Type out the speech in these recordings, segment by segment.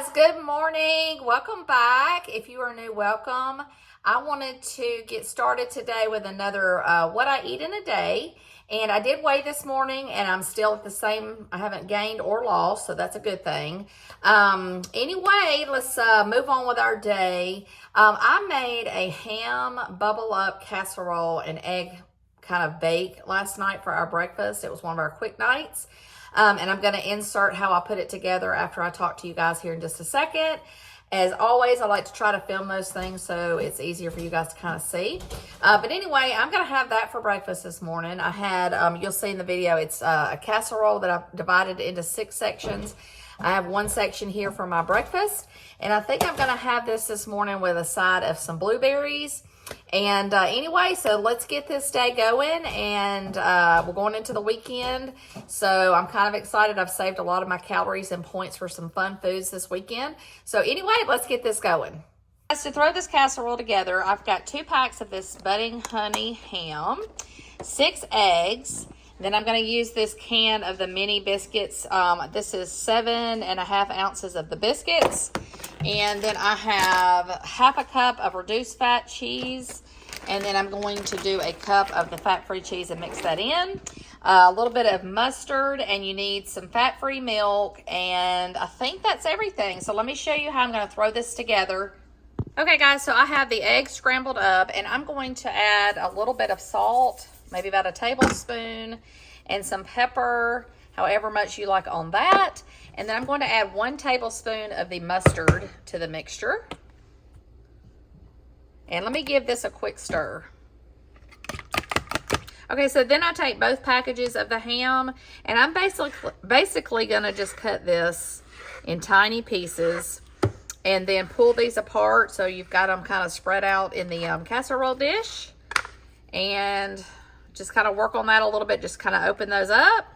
guys, good morning. Welcome back. If you are new, welcome. I wanted to get started today with another what I eat in a day. And I did weigh this morning and I'm still at the same. I haven't gained or lost, so that's a good thing. Anyway, let's move on with our day. I made a ham bubble up casserole and egg kind of bake last night for our breakfast. It was one of our quick nights. And I'm going to insert how I put it together after I talk to you guys here in just a second. As always, I like to try to film those things so it's easier for you guys to kind of see. But anyway, I'm going to have that for breakfast this morning. I had, you'll see in the video, it's a casserole that I've divided into 6 sections. I have one section here for my breakfast. And I think I'm going to have this morning with a side of some blueberries. And anyway, so let's get this day going, and we're going into the weekend, so I'm kind of excited. I've saved a lot of my calories and points for some fun foods this weekend. So anyway, let's get this going. To throw this casserole together, I've got 2 packs of this budding honey ham, 6 eggs. Then I'm going to use this can of the mini biscuits. This is 7.5 ounces of the biscuits. And then I have half a cup of reduced fat cheese. And then I'm going to do a cup of the fat-free cheese and mix that in. A little bit of mustard, and you need some fat-free milk. And I think that's everything. So let me show you how I'm going to throw this together. Okay, guys, so I have the eggs scrambled up, and I'm going to add a little bit of salt, maybe about a tablespoon, and some pepper, however much you like on that. And then I'm going to add 1 tablespoon of the mustard to the mixture. And let me give this a quick stir. Okay, so then I take both packages of the ham, and I'm basically going to just cut this in tiny pieces and then pull these apart so you've got them kind of spread out in the casserole dish. And just kind of work on that a little bit, just kind of open those up.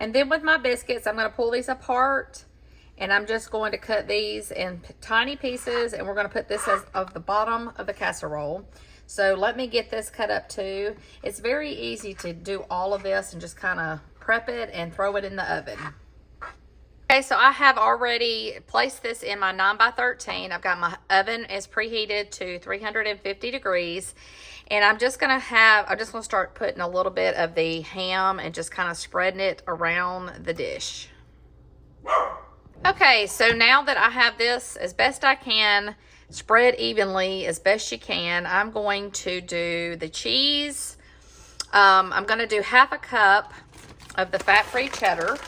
And then with my biscuits, I'm going to pull these apart, and I'm just going to cut these in tiny pieces, and we're going to put this as of the bottom of the casserole. So let me get this cut up too. It's very easy to do all of this and just kind of prep it and throw it in the oven. Okay, so I have already placed this in my 9x13. I've got my oven is preheated to 350 degrees. And I'm just going to start putting a little bit of the ham and just kind of spreading it around the dish. Okay, so now that I have this as best I can, spread evenly as best you can, I'm going to do the cheese. I'm going to do half a cup of the fat-free cheddar.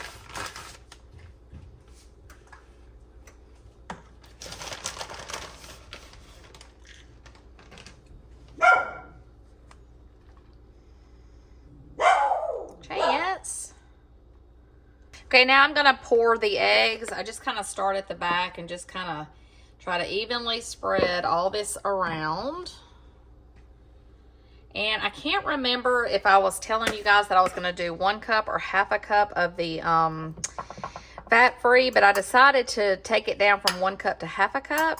Okay, now I'm going to pour the eggs. I just kind of start at the back and just kind of try to evenly spread all this around. And I can't remember if I was telling you guys that I was going to do 1 cup or half a cup of the fat-free, but I decided to take it down from 1 cup to half a cup.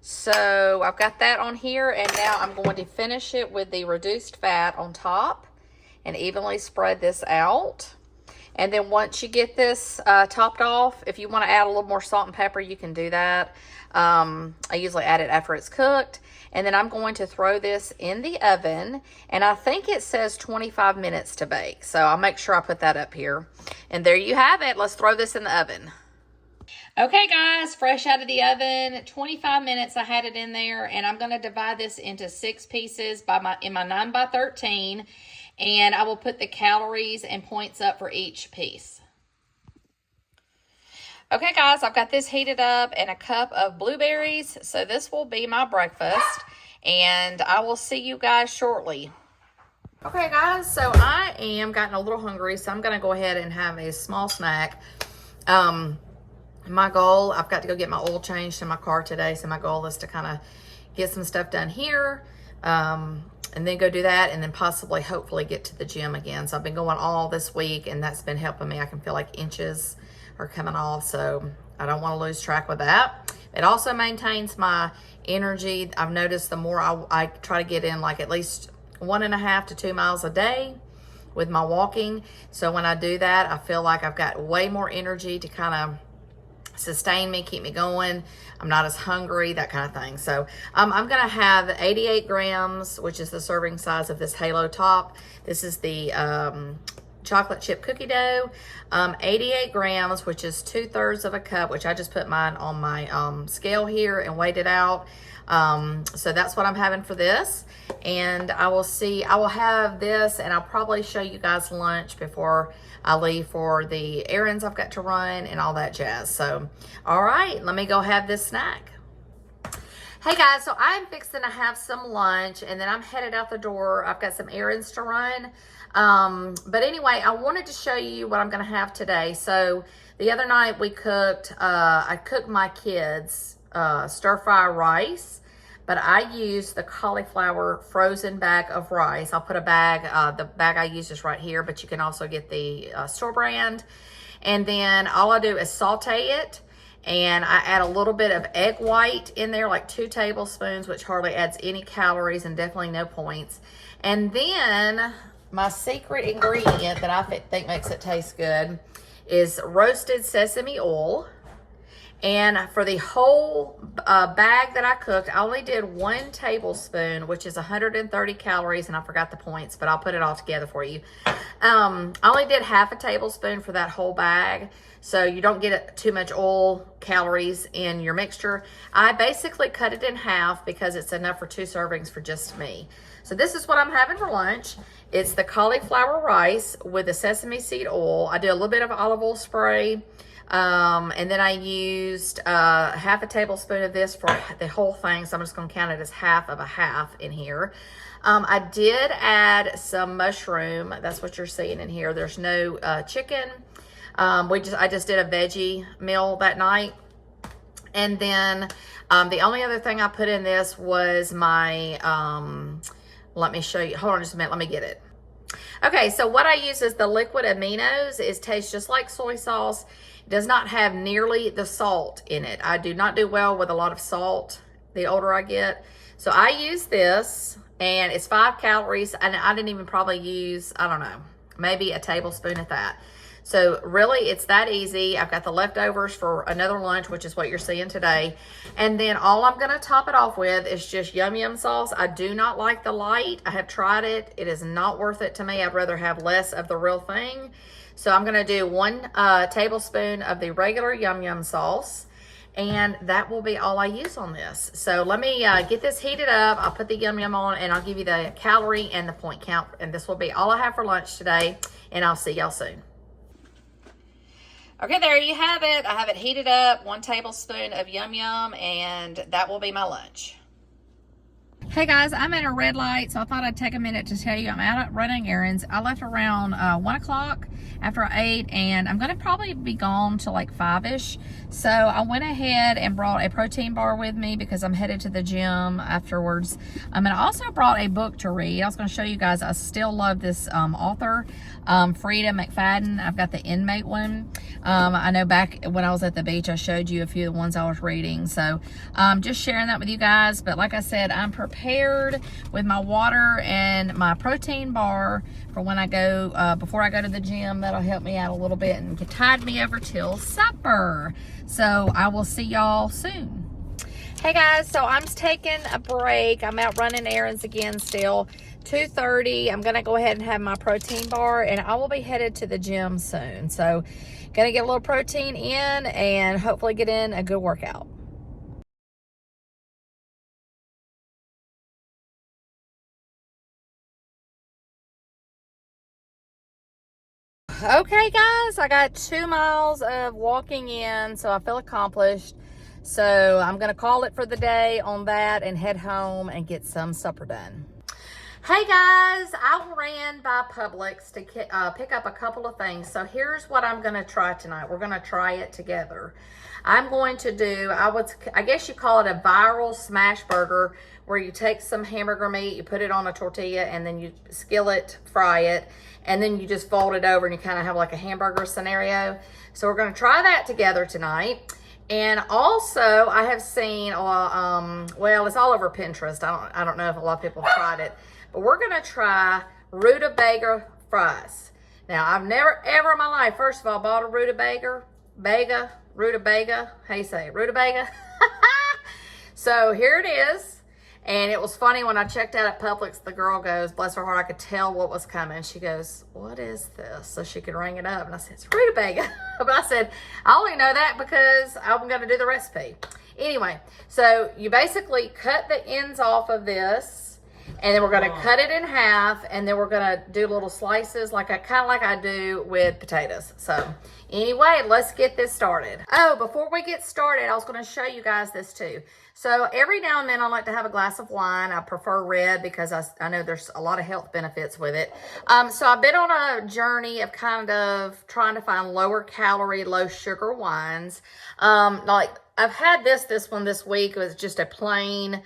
So I've got that on here, and now I'm going to finish it with the reduced fat on top and evenly spread this out. And then once you get this topped off, if you want to add a little more salt and pepper, you can do that. I usually add it after it's cooked. And then I'm going to throw this in the oven. And I think it says 25 minutes to bake. So I'll make sure I put that up here. And there you have it. Let's throw this in the oven. Okay, guys, fresh out of the oven, 25 minutes I had it in there. And I'm going to divide this into 6 pieces in my 9x13. And I will put the calories and points up for each piece. Okay, guys, I've got this heated up and a cup of blueberries. So this will be my breakfast. And I will see you guys shortly. Okay, guys, so I am getting a little hungry. So I'm going to go ahead and have a small snack. My goal, I've got to go get my oil changed in my car today. So my goal is to kind of get some stuff done here. And then go do that, and then possibly, hopefully, get to the gym again. So I've been going all this week, and that's been helping me. I can feel like inches are coming off, so I don't want to lose track with that. It also maintains my energy. I've noticed the more I try to get in, like at least 1.5 to 2 miles a day with my walking. So when I do that, I feel like I've got way more energy to kind of sustain me, keep me going. I'm not as hungry, that kind of thing. So I'm going to have 88 grams, which is the serving size of this Halo Top. This is the chocolate chip cookie dough. 88 grams, which is 2/3 of a cup, which I just put mine on my scale here and weighed it out. So that's what I'm having for this. And I will have this, and I'll probably show you guys lunch before I leave for the errands I've got to run and all that jazz. So, all right, let me go have this snack. Hey guys, so I'm fixing to have some lunch, and then I'm headed out the door. I've got some errands to run. But anyway, I wanted to show you what I'm going to have today. So the other night I cooked my kids stir-fry rice, but I used the cauliflower frozen bag of rice. I'll put a bag, the bag I use is right here, but you can also get the store brand. And then all I do is saute it, and I add a little bit of egg white in there, like 2 tablespoons, which hardly adds any calories and definitely no points. And then my secret ingredient that I think makes it taste good is roasted sesame oil. And for the whole bag that I cooked, I only did 1 tablespoon, which is 130 calories, and I forgot the points, but I'll put it all together for you. I only did half a tablespoon for that whole bag, so you don't get too much oil calories in your mixture. I basically cut it in half because it's enough for 2 servings for just me. So this is what I'm having for lunch. It's the cauliflower rice with the sesame seed oil. I do a little bit of olive oil spray. And then I used half a tablespoon of this for the whole thing, so I'm just going to count it as half of a half in here. I did add some mushroom. That's what you're seeing in here. There's no chicken. I just did a veggie meal that night. And then the only other thing I put in this was my, let me show you. Hold on just a minute. Let me get it. Okay, so what I use is the liquid aminos. It tastes just like soy sauce. Does not have nearly the salt in it. I do not do well with a lot of salt the older I get. So I use this, and it's 5 calories, and I didn't even probably use, I don't know, maybe a tablespoon of that. So really, it's that easy. I've got the leftovers for another lunch, which is what you're seeing today. And then all I'm gonna top it off with is just Yum Yum sauce. I do not like the light. I have tried it. It is not worth it to me. I'd rather have less of the real thing. So I'm gonna do 1 tablespoon of the regular Yum Yum sauce, and that will be all I use on this. So let me get this heated up. I'll put the Yum Yum on, and I'll give you the calorie and the point count, and this will be all I have for lunch today, and I'll see y'all soon. Okay, there you have it. I have it heated up, 1 tablespoon of Yum Yum, and that will be my lunch. Hey guys, I'm at a red light, so I thought I'd take a minute to tell you I'm out running errands. I left around 1 o'clock after I ate, and I'm going to probably be gone till like 5-ish. So I went ahead and brought a protein bar with me because I'm headed to the gym afterwards. And I also brought a book to read. I was going to show you guys, I still love this author, Frida McFadden. I've got the Inmate one. I know back when I was at the beach, I showed you a few of the ones I was reading. So just sharing that with you guys. But like I said, I'm prepared with my water and my protein bar for when I go, before I go to the gym. That'll help me out a little bit and tide me over till supper. So I will see y'all soon. Hey guys, so I'm taking a break. I'm out running errands again still. 2:30, I'm gonna go ahead and have my protein bar, and I will be headed to the gym soon. So gonna get a little protein in and hopefully get in a good workout. Okay guys, I got 2 miles of walking in, so I feel accomplished. So I'm gonna call it for the day on that and head home and get some supper done. Hey guys, I ran by Publix to pick up a couple of things. So here's what I'm gonna try tonight. We're gonna try it together. I'm going to do, I guess you call it a viral smash burger, where you take some hamburger meat, you put it on a tortilla, and then you skillet fry it, and then you just fold it over and you kind of have like a hamburger scenario. So we're gonna try that together tonight. And also I have seen, well, it's all over Pinterest. I don't know if a lot of people have tried it, but we're gonna try rutabaga fries. Now, I've never ever in my life, first of all, bought a rutabaga, Rutabaga. How you say it? Rutabaga? So here it is. And it was funny when I checked out at Publix, the girl goes, bless her heart, I could tell what was coming. She goes, what is this? So she could ring it up. And I said, it's rutabaga. But I said, I only know that because I'm going to do the recipe. Anyway, so you basically cut the ends off of this. And then we're going to cut it in half. And then we're going to do little slices kind of like I do with potatoes. So anyway, let's get this started. Oh, before we get started, I was going to show you guys this too. So every now and then I like to have a glass of wine. I prefer red because I know there's a lot of health benefits with it. So I've been on a journey of kind of trying to find lower calorie, low sugar wines. Like I've had this one this week. It was just a plain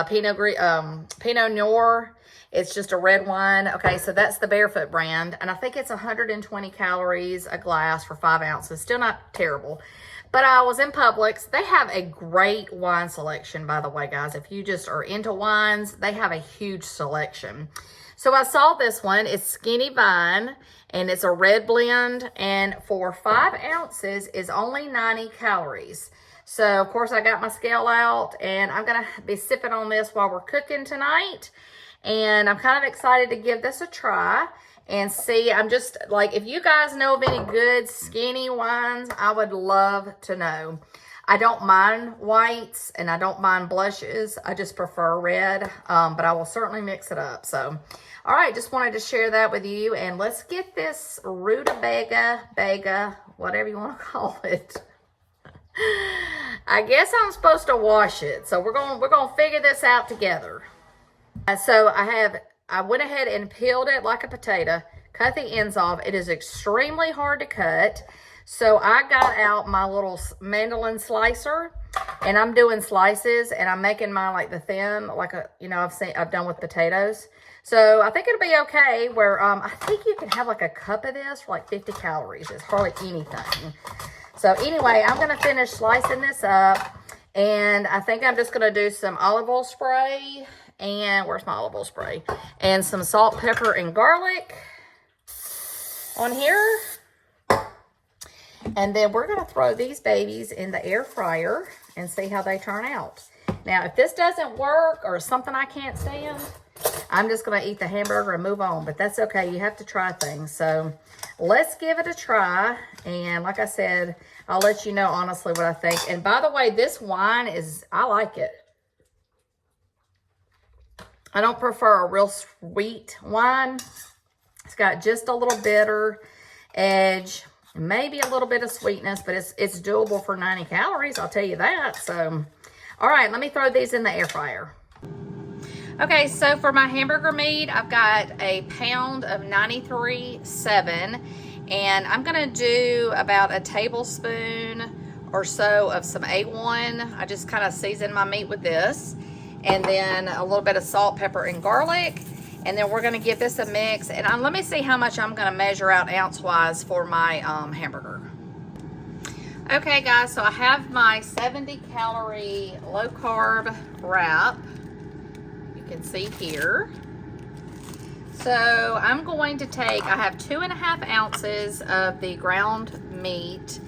Pinot Noir. It's just a red wine. Okay, so that's the Barefoot brand. And I think it's 120 calories a glass for 5 ounces. Still not terrible. But I was in Publix. They have a great wine selection, by the way, guys. If you just are into wines, they have a huge selection. So I saw this one. It's Skinny Vine, and it's a red blend. And for 5 ounces is only 90 calories. So, of course, I got my scale out, and I'm going to be sipping on this while we're cooking tonight. And I'm kind of excited to give this a try and see. I'm just like, if you guys know of any good skinny wines, I would love to know. I don't mind whites and I don't mind blushes. I just prefer red, but I will certainly mix it up. So, all right, just wanted to share that with you. And let's get this rutabaga, whatever you want to call it. I guess I'm supposed to wash it. So we're gonna figure this out together. So I went ahead and peeled it like a potato, cut the ends off. It is extremely hard to cut. So I got out my little mandolin slicer, and I'm doing slices, and I'm making mine like the thin, like I've done with potatoes. So I think it'll be okay. Where I think you can have like a cup of this for like 50 calories. It's hardly anything. So anyway, I'm gonna finish slicing this up, and I think I'm just gonna do some olive oil spray. And where's my olive oil spray? And some salt, pepper, and garlic on here. And then we're going to throw these babies in the air fryer and see how they turn out. Now, if this doesn't work or something I can't stand, I'm just going to eat the hamburger and move on. But that's okay. You have to try things. So let's give it a try. And like I said, I'll let you know honestly what I think. And by the way, this wine I like it. I don't prefer a real sweet wine. It's got just a little bitter edge, maybe a little bit of sweetness, but it's doable for 90 calories, I'll tell you that. So, all right, let me throw these in the air fryer. Okay, so for my hamburger meat, I've got a pound of 93.7, and I'm gonna do about a tablespoon or so of some A1. I just kind of season my meat with this. And then a little bit of salt, pepper, and garlic. And then we're going to give this a mix. And let me see how much I'm going to measure out ounce-wise for my hamburger. Okay, guys, so I have my 70-calorie low-carb wrap. You can see here. So I'm going to I have 2.5 ounces of the ground meat.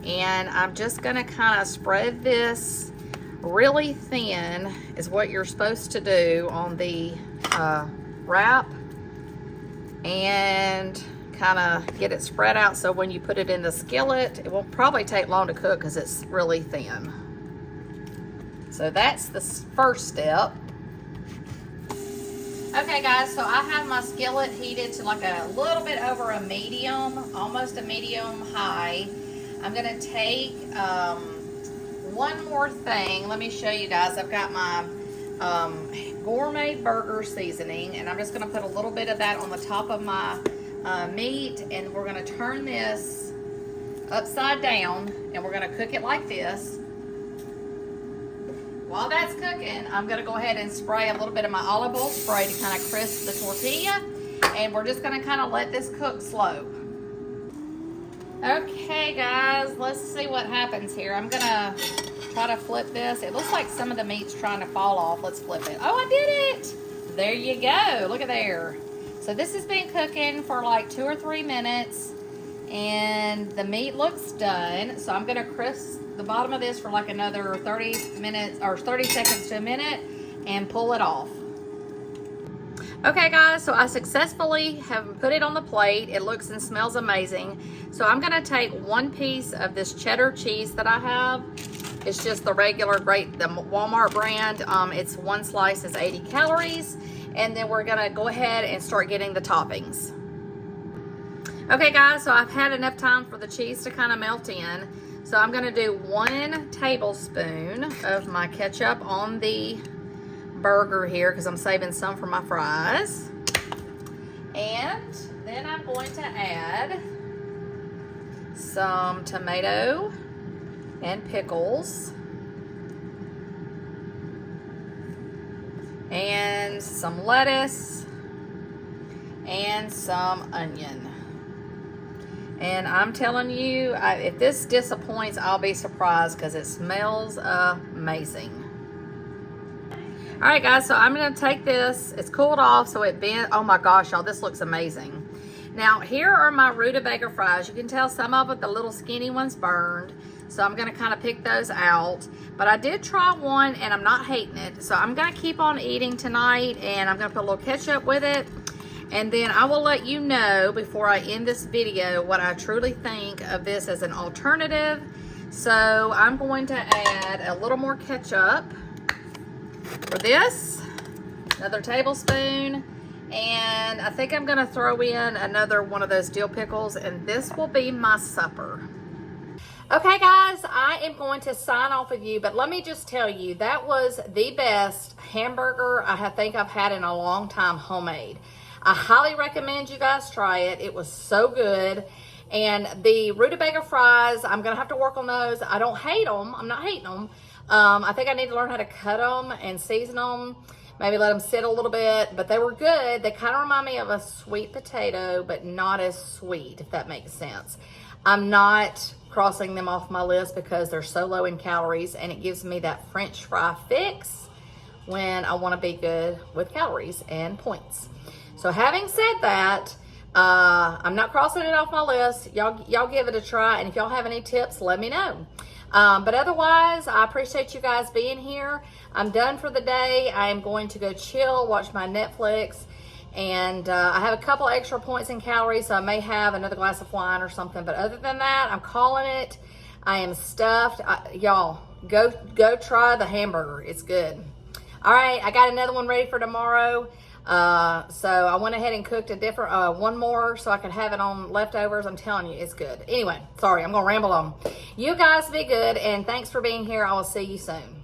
And I'm just going to kind of spread this really thin is what you're supposed to do on the wrap, and kind of get it spread out so when you put it in the skillet, it won't probably take long to cook because it's really thin. So that's the first step. Okay guys, so I have my skillet heated to like a little bit over a medium, almost a medium high. I'm gonna take one more thing. Let me show you guys. I've got my gourmet burger seasoning, and I'm just going to put a little bit of that on the top of my meat, and we're going to turn this upside down, and we're going to cook it like this. While that's cooking, I'm going to go ahead and spray a little bit of my olive oil spray to kind of crisp the tortilla, and we're just going to kind of let this cook slow. Okay guys, let's see what happens here. I'm gonna try to flip this. It looks like some of the meat's trying to fall off. Let's flip it. Oh, I did it! There you go, look at there. So this has been cooking for like 2 or 3 minutes, And the meat looks done. So I'm gonna crisp the bottom of this for like another 30 minutes or 30 seconds to a minute and pull it off. Okay guys, so I successfully have put it on the plate. It looks and smells amazing. So I'm gonna take one piece of this cheddar cheese that I have. It's just the regular the Walmart brand. It's one slice is 80 calories. And then we're gonna go ahead and start getting the toppings. Okay guys, so I've had enough time for the cheese to kind of melt in. So I'm gonna do 1 tablespoon of my ketchup on the burger here because I'm saving some for my fries. And then I'm going to add some tomato and pickles and some lettuce and some onion. And I'm telling you, if this disappoints, I'll be surprised because it smells amazing. All right, guys, so I'm gonna take this. It's cooled off, so it bent. Oh my gosh, y'all, this looks amazing. Now, here are my rutabaga fries. You can tell some of it, the little skinny ones burned. So I'm gonna kind of pick those out. But I did try one and I'm not hating it. So I'm gonna keep on eating tonight and I'm gonna put a little ketchup with it. And then I will let you know before I end this video what I truly think of this as an alternative. So I'm going to add a little more ketchup for this, another tablespoon, and I think I'm gonna throw in another one of those dill pickles, and this will be my supper. Okay guys, I am going to sign off with you, but let me just tell you, that was the best hamburger I think I've had in a long time, homemade. I highly recommend you guys try it. It was so good. And the rutabaga fries, I'm gonna have to work on those. I don't hate them, I'm not hating them. I think I need to learn how to cut them and season them. Maybe let them sit a little bit, but they were good. They kind of remind me of a sweet potato, but not as sweet, if that makes sense. I'm not crossing them off my list because they're so low in calories, and it gives me that French fry fix when I want to be good with calories and points. So having said that, I'm not crossing it off my list. Y'all give it a try, and if y'all have any tips, let me know. But otherwise, I appreciate you guys being here. I'm done for the day. I am going to go chill, watch my Netflix, and I have a couple extra points in calories, so I may have another glass of wine or something. But other than that, I'm calling it. I am stuffed. Y'all, go try the hamburger. It's good. All right, I got another one ready for tomorrow. So I went ahead and cooked a different, one more so I could have it on leftovers. I'm telling you, it's good. Anyway, sorry, I'm gonna ramble on. You guys be good, and thanks for being here. I will see you soon.